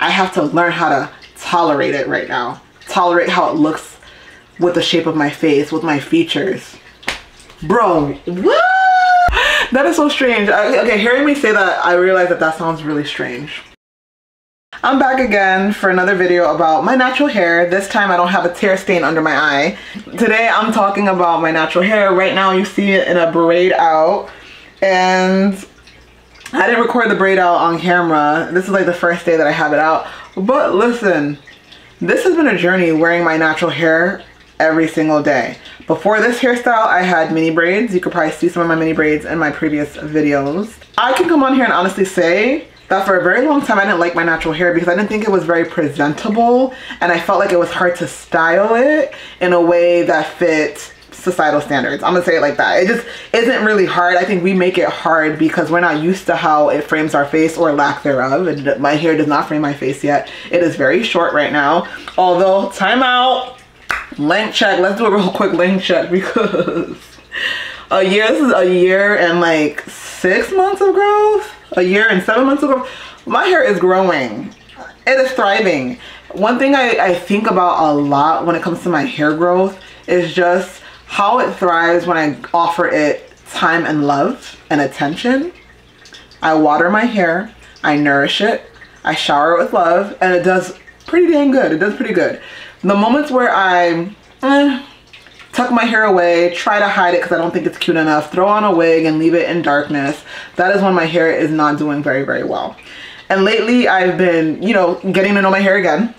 I have to learn how to tolerate it right now. Tolerate how it looks with the shape of my face, with my features. Bro, what? That is so strange. Okay, hearing me say that, I realize that that sounds really strange. I'm back again for another video about my natural hair. This time I don't have a tear stain under my eye. Today I'm talking about my natural hair. Right now you see it in a braid out, and I didn't record the braid out on camera. This is like the first day that I have it out. But listen, this has been a journey wearing my natural hair every single day. Before this hairstyle, I had mini braids. You could probably see some of my mini braids in my previous videos. I can come on here and honestly say that for a very long time I didn't like my natural hair because I didn't think it was very presentable, and I felt like it was hard to style it in a way that fit societal standards. I'm gonna say it like that. It just isn't really hard. I think we make it hard because we're not used to how it frames our face, or lack thereof. And my hair does not frame my face yet. It is very short right now. Although, time out, length check. Let's do a real quick length check because this is a year and like 6 months of growth. A year and 7 months of growth. My hair is growing. It is thriving. One thing I think about a lot when it comes to my hair growth is just how it thrives when I offer it time and love and attention. I water my hair, I nourish it, I shower it with love, and it does pretty dang good. It does pretty good. The moments where I tuck my hair away, try to hide it because I don't think it's cute enough, throw on a wig and leave it in darkness, that is when my hair is not doing very, very well. And lately I've been, you know, getting to know my hair again,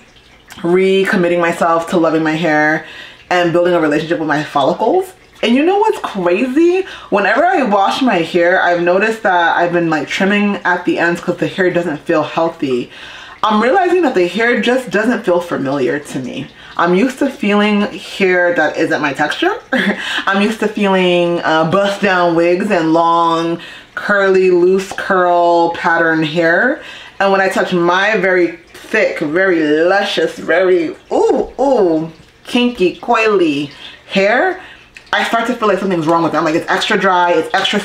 recommitting myself to loving my hair and building a relationship with my follicles. And you know what's crazy? Whenever I wash my hair, I've noticed that I've been like trimming at the ends because the hair doesn't feel healthy. I'm realizing that the hair just doesn't feel familiar to me. I'm used to feeling hair that isn't my texture. I'm used to feeling bust down wigs and long, curly, loose curl pattern hair. And when I touch my very thick, very luscious, very kinky, coily hair, I start to feel like something's wrong with it. I'm like, it's extra dry, it's extra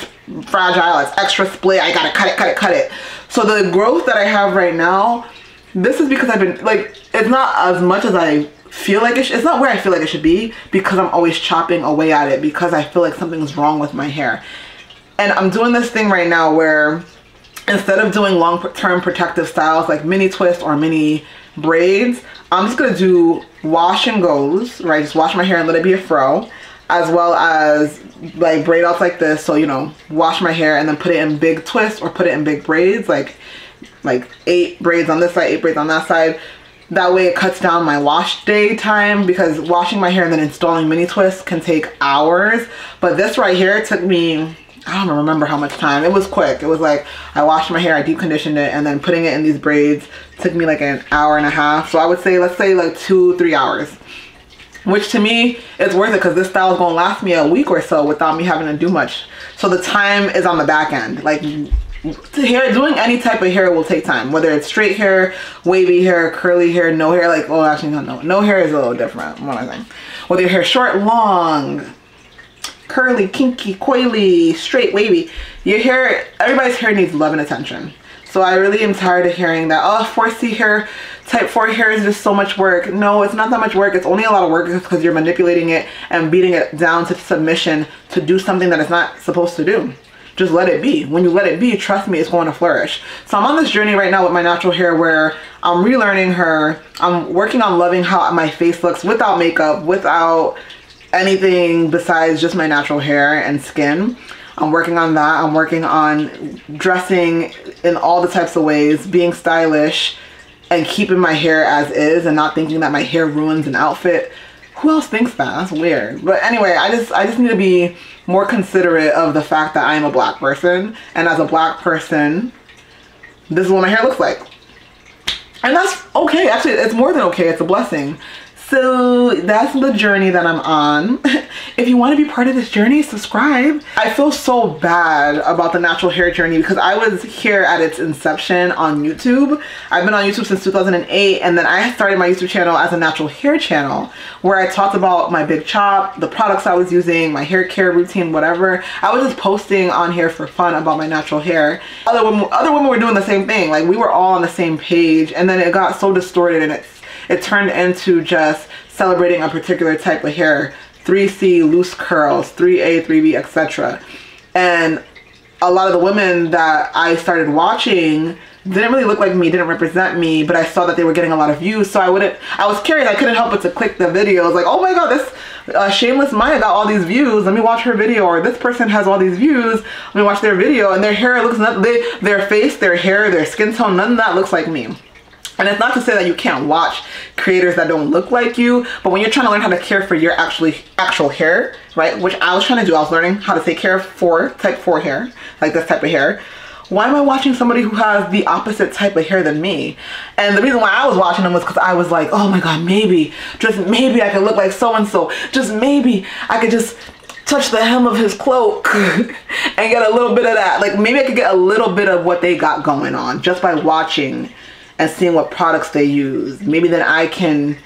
fragile, it's extra split, I gotta cut it, cut it, cut it. So the growth that I have right now, this is because I've been, like, it's not as much as I feel like it's not where I feel like it should be, because I'm always chopping away at it because I feel like something's wrong with my hair. And I'm doing this thing right now where instead of doing long-term protective styles like mini twists or mini braids, I'm just gonna do wash and goes, right? Just wash my hair and let it be a fro, as well as like braid outs like this. So, you know, wash my hair and then put it in big twists or put it in big braids, like 8 braids on this side, 8 braids on that side. That way it cuts down my wash day time, because washing my hair and then installing mini twists can take hours. But this right here took me, I don't remember how much time. It was quick. It was like I washed my hair, I deep conditioned it, and then putting it in these braids took me like an hour and a half. So I would say, let's say like 2-3 hours, which to me is worth it because this style is gonna last me a week or so without me having to do much. So the time is on the back end. Like, hair, doing any type of hair will take time, whether it's straight hair, wavy hair, curly hair, no hair. Like, oh, actually no hair is a little different. What am I saying? Whether your hair short, long, curly, kinky, coily, straight, wavy, your hair, everybody's hair needs love and attention. So I really am tired of hearing that, oh, 4C hair, type 4 hair is just so much work. No, it's not that much work. It's only a lot of work because you're manipulating it and beating it down to submission to do something that it's not supposed to do. Just let it be. When you let it be, trust me, it's going to flourish. So I'm on this journey right now with my natural hair where I'm relearning her. I'm working on loving how my face looks without makeup, without anything besides just my natural hair and skin. I'm working on that. I'm working on dressing in all the types of ways, being stylish, and keeping my hair as is and not thinking that my hair ruins an outfit. Who else thinks that? That's weird. But anyway, I just need to be more considerate of the fact that I am a black person, and as a black person, this is what my hair looks like. And that's okay. Actually, it's more than okay. It's a blessing. So that's the journey that I'm on. if you want to be part of this journey, subscribe. I feel so bad about the natural hair journey because I was here at its inception on YouTube. I've been on YouTube since 2008, and then I started my YouTube channel as a natural hair channel where I talked about my big chop, the products I was using, my hair care routine, whatever. I was just posting on here for fun about my natural hair. Other women were doing the same thing. Like, we were all on the same page, and then it got so distorted and it turned into just celebrating a particular type of hair. 3C, loose curls, 3A, 3B, etc. And a lot of the women that I started watching didn't really look like me, didn't represent me, but I saw that they were getting a lot of views, so I was curious. I couldn't help but to click the videos, like, oh my god, this shameless Maya got all these views, let me watch her video, or this person has all these views, let me watch their video, and their hair looks their face, their hair, their skin tone, none of that looks like me. And it's not to say that you can't watch creators that don't look like you, but when you're trying to learn how to care for your actual hair, right, which I was trying to do, I was learning how to take care of type 4 hair, like this type of hair. Why am I watching somebody who has the opposite type of hair than me? And the reason why I was watching them was because I was like, oh my god, maybe, just maybe I could look like so-and-so. Just maybe I could just touch the hem of his cloak and get a little bit of that. Like, maybe I could get a little bit of what they got going on just by watching and seeing what products they use. Maybe then I can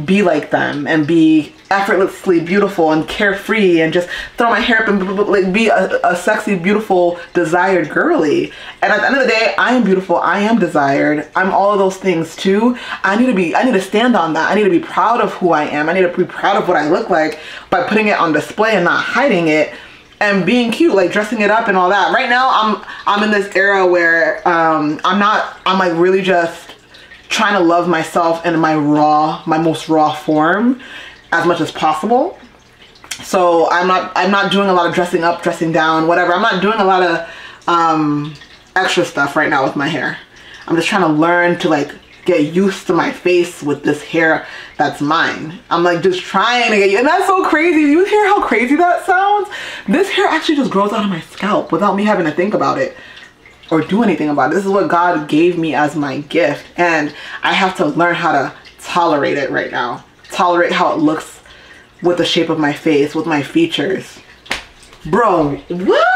be like them and be effortlessly beautiful and carefree and just throw my hair up and like be a sexy, beautiful, desired girly. And at the end of the day, I am beautiful, I am desired, I'm all of those things too. I need to stand on that. I need to be proud of who I am. I need to be proud of what I look like by putting it on display and not hiding it and being cute, like dressing it up and all that. Right now, I'm in this era where I'm like really just trying to love myself in my most raw form as much as possible. So I'm not doing a lot of dressing up, dressing down, whatever. I'm not doing a lot of extra stuff right now with my hair. I'm just trying to learn to like get used to my face with this hair that's mine. I'm like just trying to get you, and that's so crazy. You hear how crazy that sounds? This hair actually just grows out of my scalp without me having to think about it or do anything about it. This is what God gave me as my gift, and I have to learn how to tolerate it right now. Tolerate how it looks with the shape of my face, with my features. Bro, what?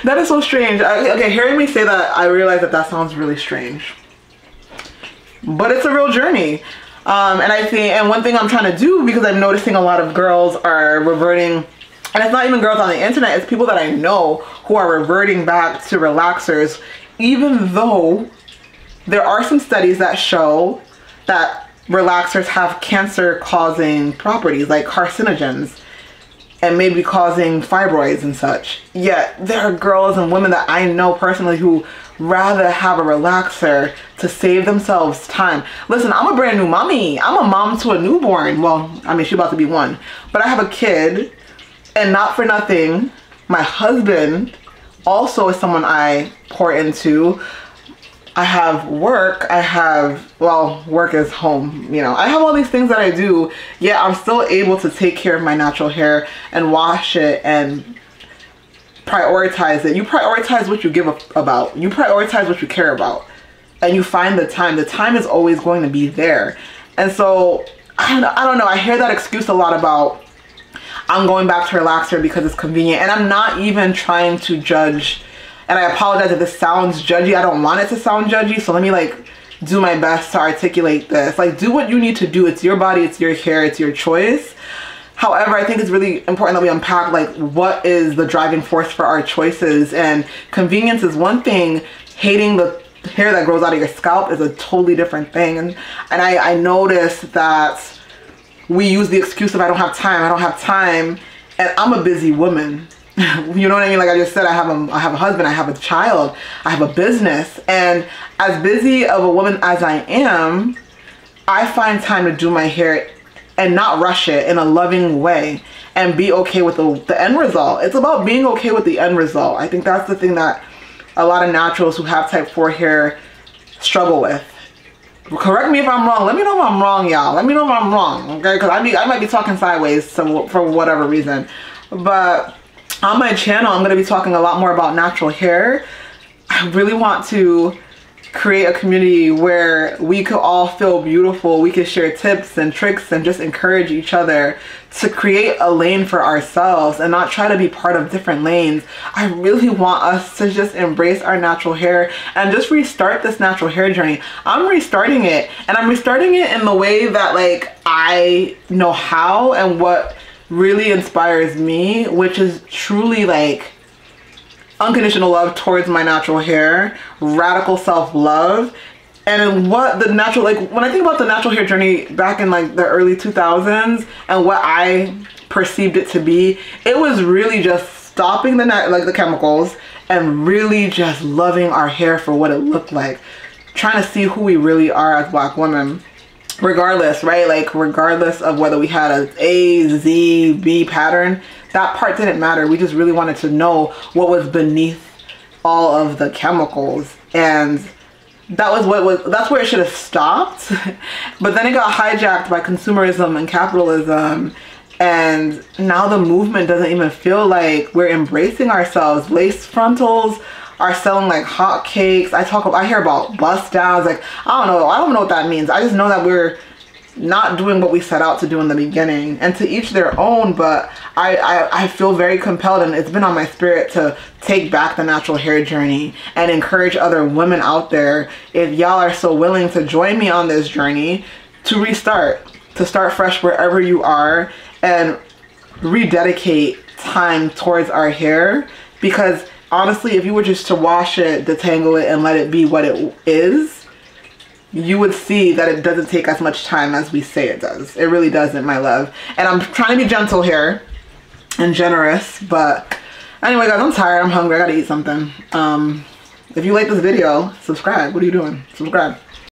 That is so strange. Okay, hearing me say that, I realize that sounds really strange. But it's a real journey. And one thing I'm trying to do, because I'm noticing a lot of girls are reverting, and it's not even girls on the internet, it's people that I know who are reverting back to relaxers, even though there are some studies that show that relaxers have cancer-causing properties, like carcinogens, and maybe causing fibroids and such. Yet there are girls and women that I know personally who rather have a relaxer to save themselves time. Listen, I'm a brand new mommy. I'm a mom to a newborn. Well, I mean, she's about to be 1, but I have a kid, and not for nothing, my husband also is someone I pour into. I have work, well, work is home, you know. I have all these things that I do, yet I'm still able to take care of my natural hair and wash it and prioritize it. You prioritize what you give about. You prioritize what you care about. And you find the time. The time is always going to be there. And so, I don't know. I hear that excuse a lot about, I'm going back to relaxer because it's convenient. And I'm not even trying to judge. And I apologize if this sounds judgy. I don't want it to sound judgy. So let me like do my best to articulate this. Like, do what you need to do. It's your body. It's your hair. It's your choice. However, I think it's really important that we unpack like what is the driving force for our choices. And convenience is one thing. Hating the hair that grows out of your scalp is a totally different thing. And I noticed that we use the excuse of I don't have time. And I'm a busy woman. You know what I mean? Like I just said, I have a husband, I have a child, I have a business. And as busy of a woman as I am, I find time to do my hair and not rush it in a loving way and be okay with the end result. It's about being okay with the end result. I think that's the thing that a lot of naturals who have type 4 hair struggle with. Correct me if I'm wrong. Let me know if I'm wrong, y'all. Let me know if I'm wrong, okay? Because I might be talking sideways for whatever reason. But on my channel, I'm going to be talking a lot more about natural hair. I really want to create a community where we could all feel beautiful. We could share tips and tricks and just encourage each other to create a lane for ourselves and not try to be part of different lanes. I really want us to just embrace our natural hair and just restart this natural hair journey. I'm restarting it, and I'm restarting it in the way that like I know how and what really inspires me, which is truly like unconditional love towards my natural hair, radical self-love, and what the natural, like when I think about the natural hair journey back in like the early 2000s and what I perceived it to be, it was really just stopping the chemicals and really just loving our hair for what it looked like, trying to see who we really are as Black women. Regardless, right? Like regardless of whether we had a A, Z, B pattern, that part didn't matter. We just really wanted to know what was beneath all of the chemicals, and that's where it should have stopped. But then it got hijacked by consumerism and capitalism, and now the movement doesn't even feel like we're embracing ourselves. Lace frontals are selling like hotcakes. I hear about bust downs. Like, I don't know what that means. I just know that we're not doing what we set out to do in the beginning, and to each their own. But I feel very compelled, and it's been on my spirit to take back the natural hair journey and encourage other women out there, if y'all are so willing to join me on this journey, to restart, to start fresh wherever you are and rededicate time towards our hair. Because honestly, if you were just to wash it, detangle it, and let it be what it is, you would see that it doesn't take as much time as we say it does. It really doesn't, my love. And I'm trying to be gentle here and generous, but anyway, guys, I'm tired, I'm hungry, I gotta eat something. If you like this video, subscribe. What are you doing? Subscribe.